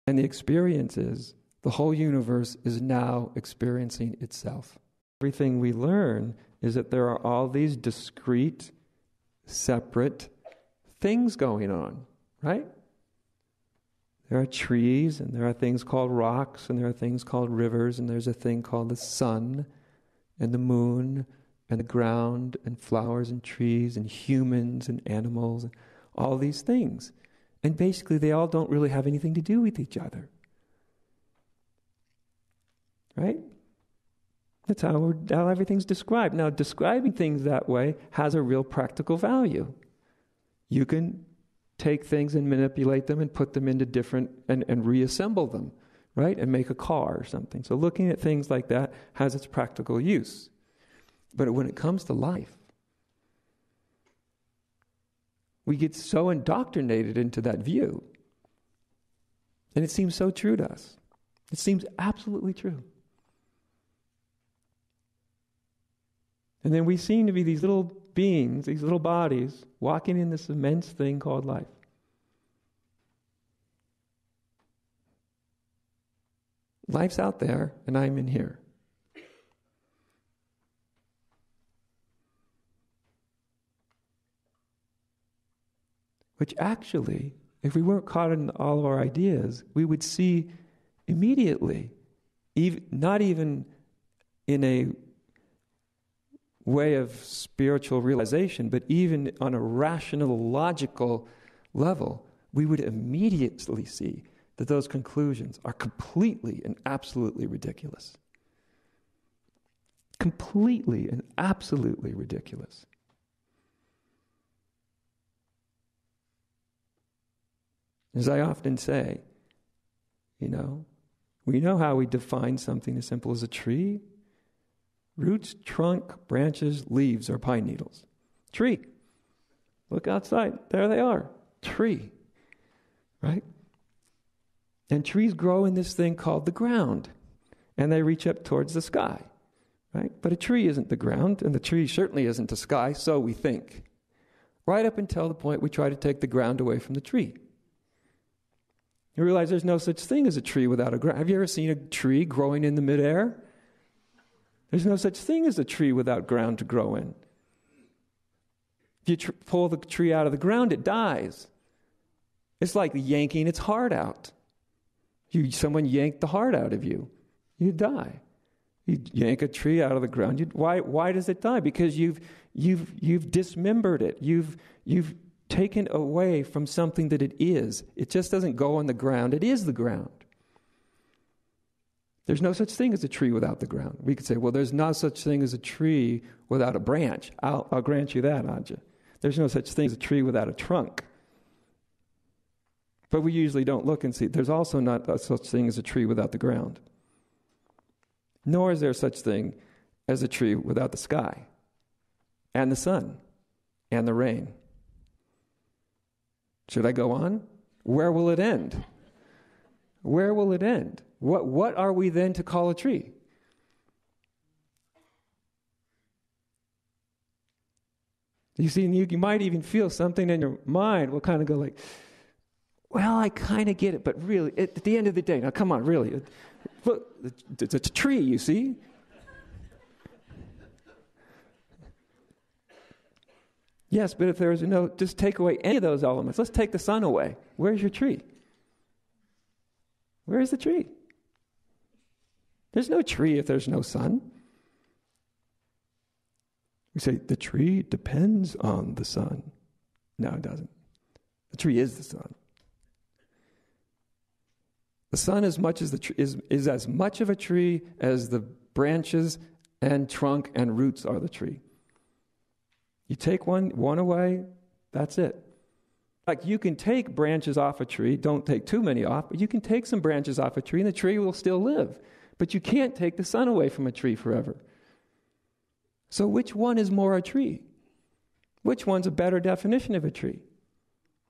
And the experience is the whole universe is now experiencing itself. Everything we learn is that there are all these discrete, separate things going on, right? There are trees, and there are things called rocks, and there are things called rivers, and there's a thing called the sun, and the moon, and the ground, and flowers, and trees, and humans, and animals, and all these things. And basically, they all don't really have anything to do with each other. Right? That's how everything's described. Now, describing things that way has a real practical value. You can take things and manipulate them and put them into different, and reassemble them, right? And make a car or something. So looking at things like that has its practical use. But when it comes to life, we get so indoctrinated into that view. And it seems so true to us. It seems absolutely true. And then we seem to be these little beings, these little bodies, walking in this immense thing called life. Life's out there, and I'm in here. Which actually, if we weren't caught in all of our ideas, we would see immediately, not even in a way of spiritual realization, but even on a rational, logical level, we would immediately see that those conclusions are completely and absolutely ridiculous. Completely and absolutely ridiculous. As I often say, we know how we define something as simple as a tree. Roots, trunk, branches, leaves are pine needles. Tree. Look outside. There they are. Tree. Right? And trees grow in this thing called the ground. And they reach up towards the sky. Right? But a tree isn't the ground, and the tree certainly isn't the sky, so we think. Right up until the point we try to take the ground away from the tree. You realize there's no such thing as a tree without a ground. Have you ever seen a tree growing in the midair? There's no such thing as a tree without ground to grow in. If you pull the tree out of the ground, it dies. It's like yanking its heart out. Someone yanked the heart out of you, you die. You yank a tree out of the ground. Why does it die? Because you've dismembered it. You've taken away from something that it is. It just doesn't go on the ground. It is the ground. There's no such thing as a tree without the ground. We could say, well, there's no such thing as a tree without a branch. I'll grant you that, Ajahn. There's no such thing as a tree without a trunk. But we usually don't look and see. There's also not such thing as a tree without the ground. Nor is there such thing as a tree without the sky and the sun and the rain. Should I go on? Where will it end? Where will it end? What are we then to call a tree? You see, you might even feel something in your mind will kind of go like, well, I kind of get it, but really, at the end of the day, now come on, really, look, it's a tree, you see? Yes, but if there is just take away any of those elements. Let's take the sun away. Where's your tree? Where is the tree? There's no tree if there's no sun. We say the tree depends on the sun. No, it doesn't. The tree is the sun. The sun is as much of a tree as the branches and trunk and roots are the tree. You take one away, that's it. Like you can take branches off a tree, don't take too many off, but you can take some branches off a tree and the tree will still live. But you can't take the sun away from a tree forever. So which one is more a tree? Which one's a better definition of a tree?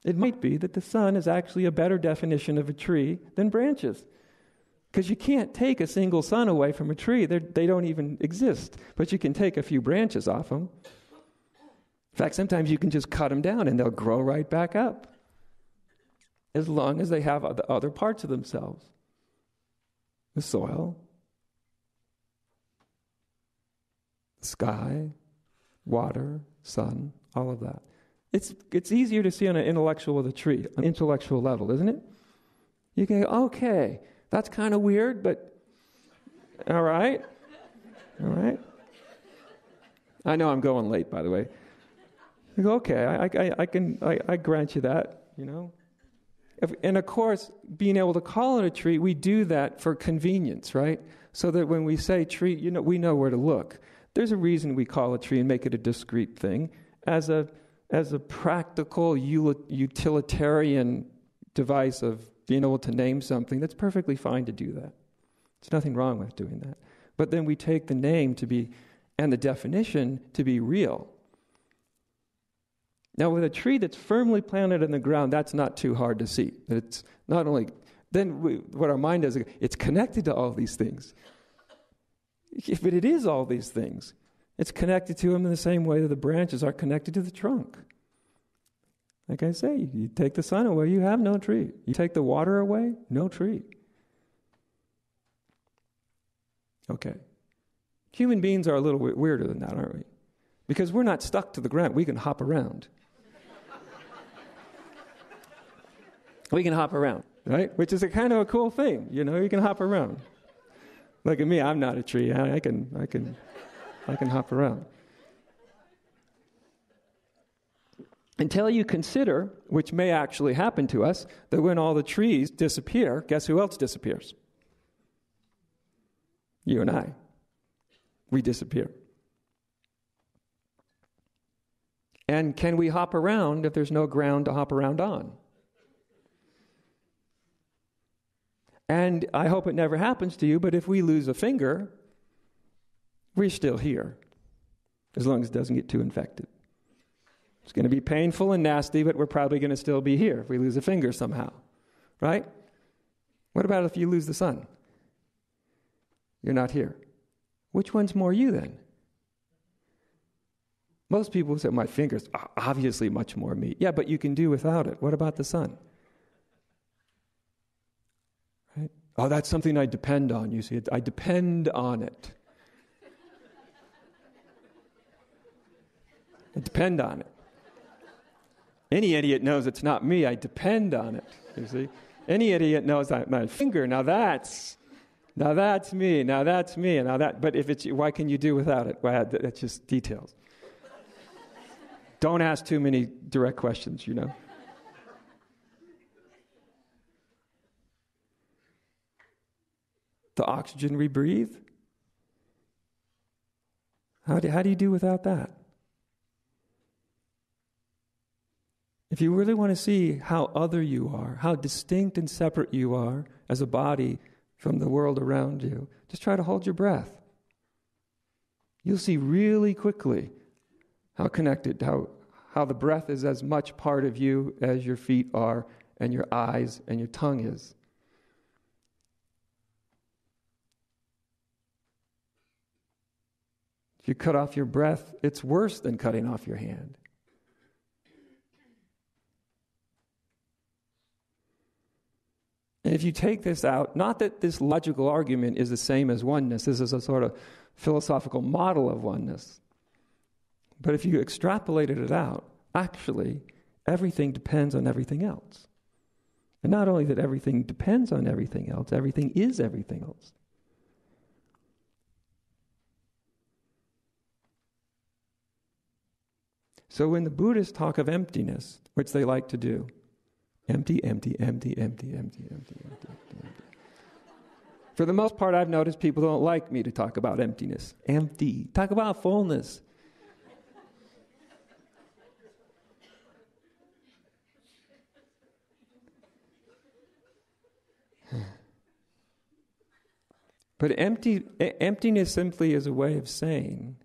It might be that the sun is actually a better definition of a tree than branches. Because you can't take a single sun away from a tree. They don't even exist. But you can take a few branches off them. In fact, sometimes you can just cut them down and they'll grow right back up. as long as they have other parts of themselves. The soil, the sky, water, sun, all of that. It's easier to see on an intellectual level, isn't it? You can go, okay, that's kind of weird, but all right. I know I'm going late, by the way. You go, okay, I grant you that, you know. And of course, being able to call it a tree, we do that for convenience, right? So that when we say tree, you know, we know where to look. There's a reason we call a tree and make it a discrete thing as a practical utilitarian device of being able to name something. That's perfectly fine to do that. There's nothing wrong with doing that. But then we take the name to be, and the definition to be real. Now, with a tree that's firmly planted in the ground, that's not too hard to see. It's not only, what our mind does, it's connected to all these things. But it is all these things. It's connected to them in the same way that the branches are connected to the trunk. Like I say, you take the sun away, you have no tree. You take the water away, no tree. Okay. Human beings are a little bit weirder than that, aren't we? Because we're not stuck to the ground. We can hop around. We can hop around, right? Which is a kind of a cool thing, you know. You can hop around. Look at me. I'm not a tree. I can hop around. Until you consider, which may actually happen to us, that when all the trees disappear, guess who else disappears? You and I. We disappear. And can we hop around if there's no ground to hop around on? And I hope it never happens to you, but if we lose a finger, we're still here, as long as it doesn't get too infected. It's going to be painful and nasty, but we're probably going to still be here if we lose a finger somehow, right? What about if you lose the sun? You're not here. Which one's more you then? Most people say, my finger's obviously much more me. Yeah, but you can do without it. What about the sun? Right? Oh, that's something I depend on, you see. I depend on it. I depend on it. Any idiot knows it's not me. I depend on it, you see. Any idiot knows that my finger, now that's me, and that. But if it's, why can you do without it? Well, that's just details. Don't ask too many direct questions, you know. The oxygen we breathe, how do you do without that? If you really want to see how other you are, how distinct and separate you are as a body from the world around you, just try to hold your breath. You'll see really quickly how connected, how the breath is as much part of you as your feet are, and your eyes and your tongue is. If you cut off your breath, it's worse than cutting off your hand. And if you take this out, not that this logical argument is the same as oneness, this is a sort of philosophical model of oneness. But if you extrapolated it out, actually, everything depends on everything else. And not only that everything depends on everything else, everything is everything else. So when the Buddhists talk of emptiness, which they like to do, empty. For the most part, I've noticed people don't like me to talk about emptiness. Empty. Talk about fullness. But emptiness simply is a way of saying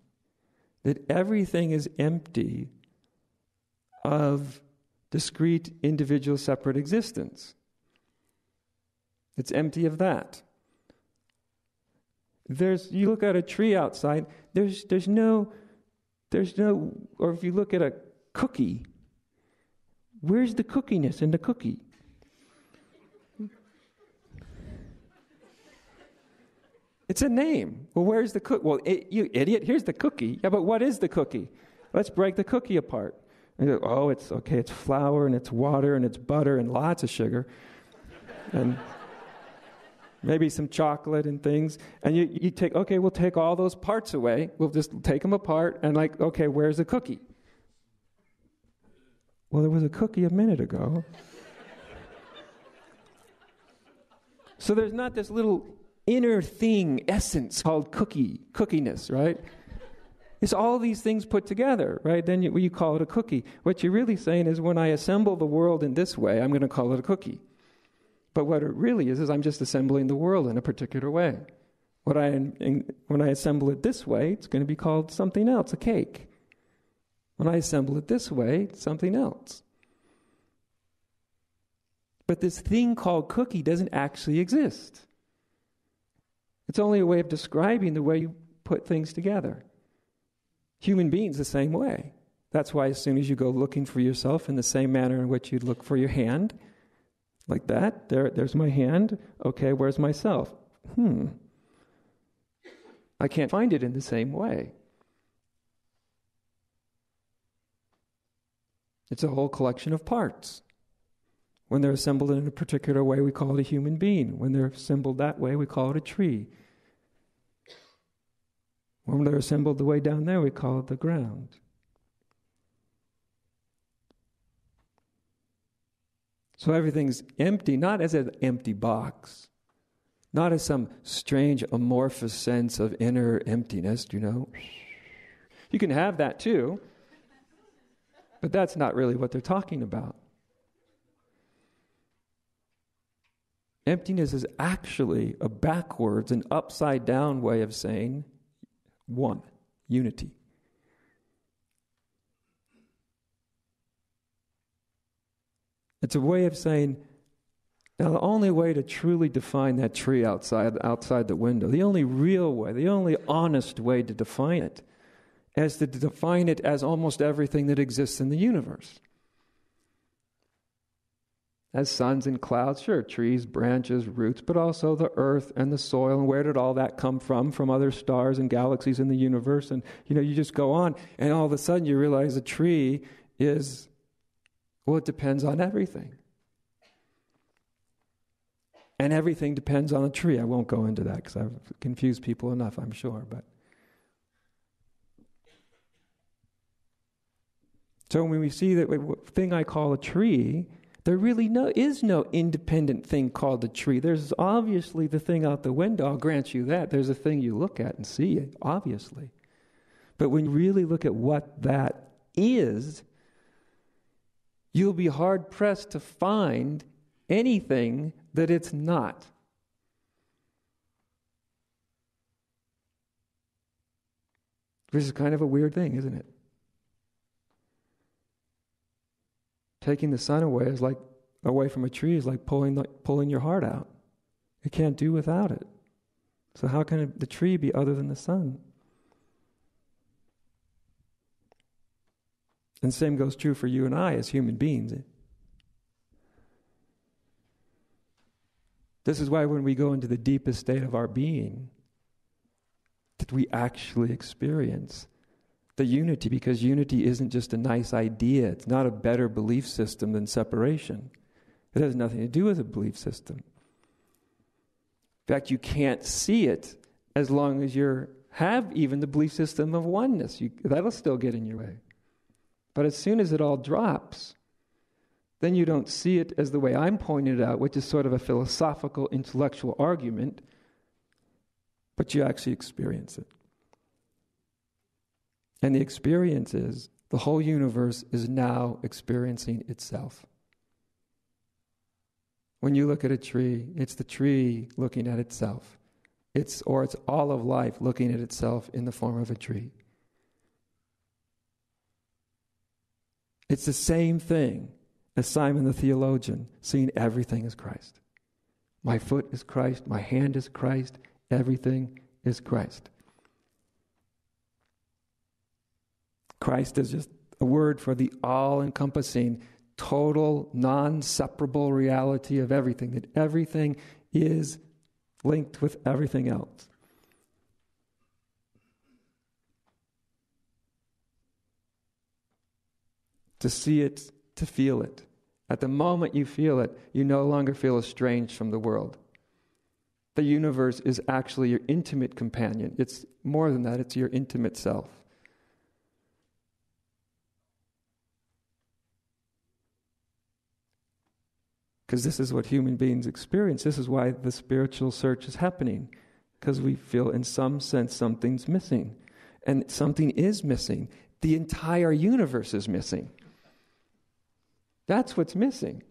that everything is empty of discrete, individual, separate existence. It's empty of that. You look at a tree outside, there's no, or if you look at a cookie, where's the cookiness in the cookie? It's a name. Well, where's the cookie? Well, you idiot, here's the cookie. Yeah, but what is the cookie? Let's break the cookie apart. And you go, oh, it's okay, it's flour and it's water and it's butter and lots of sugar. And maybe some chocolate and things. And you take, okay, we'll take all those parts away. We'll just take them apart and like, okay, where's the cookie? Well, there was a cookie a minute ago. So there's not this little inner thing, essence called cookiness, right? It's all these things put together, right? Then you call it a cookie. What you're really saying is when I assemble the world in this way, I'm going to call it a cookie. But what it really is I'm just assembling the world in a particular way. When I assemble it this way, it's going to be called something else, a cake. When I assemble it this way, it's something else. But this thing called cookie doesn't actually exist. It's only a way of describing the way you put things together. Human beings the same way. That's why as soon as you go looking for yourself in the same manner in which you'd look for your hand, like that, there's my hand. Okay, where's myself? I can't find it in the same way. It's a whole collection of parts. When they're assembled in a particular way, we call it a human being. When they're assembled that way, we call it a tree. When they're assembled the way down there, we call it the ground. So everything's empty, not as an empty box, not as some strange amorphous sense of inner emptiness, You can have that too, but that's not really what they're talking about. Emptiness is actually a backwards and upside down way of saying one, unity. It's a way of saying, now the only way to truly define that tree outside the window, the only real way, the only honest way to define it, is to define it as almost everything that exists in the universe. As suns and clouds, sure, trees, branches, roots, but also the earth and the soil. And where did all that come from? From other stars and galaxies in the universe. And, you just go on, and all of a sudden you realize a tree is, well, it depends on everything. And everything depends on a tree. I won't go into that because I've confused people enough, I'm sure. But so when we see that thing I call a tree, there really is no independent thing called a tree. There's obviously the thing out the window. I'll grant you that. There's a thing you look at and see it, obviously. But when you really look at what that is, you'll be hard-pressed to find anything that it's not. Which is kind of a weird thing, isn't it? Taking the sun away from a tree is like pulling your heart out. You can't do without it. So how can the tree be other than the sun? And the same goes true for you and I as human beings. This is why when we go into the deepest state of our being, that we actually experience the unity, because unity isn't just a nice idea. It's not a better belief system than separation. It has nothing to do with a belief system. In fact, you can't see it as long as you have even the belief system of oneness. That'll still get in your way. But as soon as it all drops, then you don't see it as the way I'm pointing it out, which is sort of a philosophical, intellectual argument, but you actually experience it. And the experience is the whole universe is now experiencing itself. When you look at a tree, it's the tree looking at itself. It's all of life looking at itself in the form of a tree. It's the same thing as Simon the theologian, seeing everything as Christ. My foot is Christ, my hand is Christ, everything is Christ. Christ is just a word for the all-encompassing, total, non-separable reality of everything, that everything is linked with everything else. to see it, to feel it. At the moment you feel it, you no longer feel estranged from the world. The universe is actually your intimate companion. It's more than that, it's your intimate self. Because this is what human beings experience. This is why the spiritual search is happening. Because we feel in some sense something's missing. And something is missing. The entire universe is missing. That's what's missing.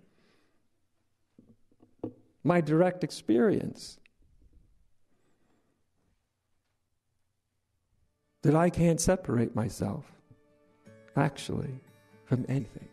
My direct experience. That I can't separate myself, actually, from anything.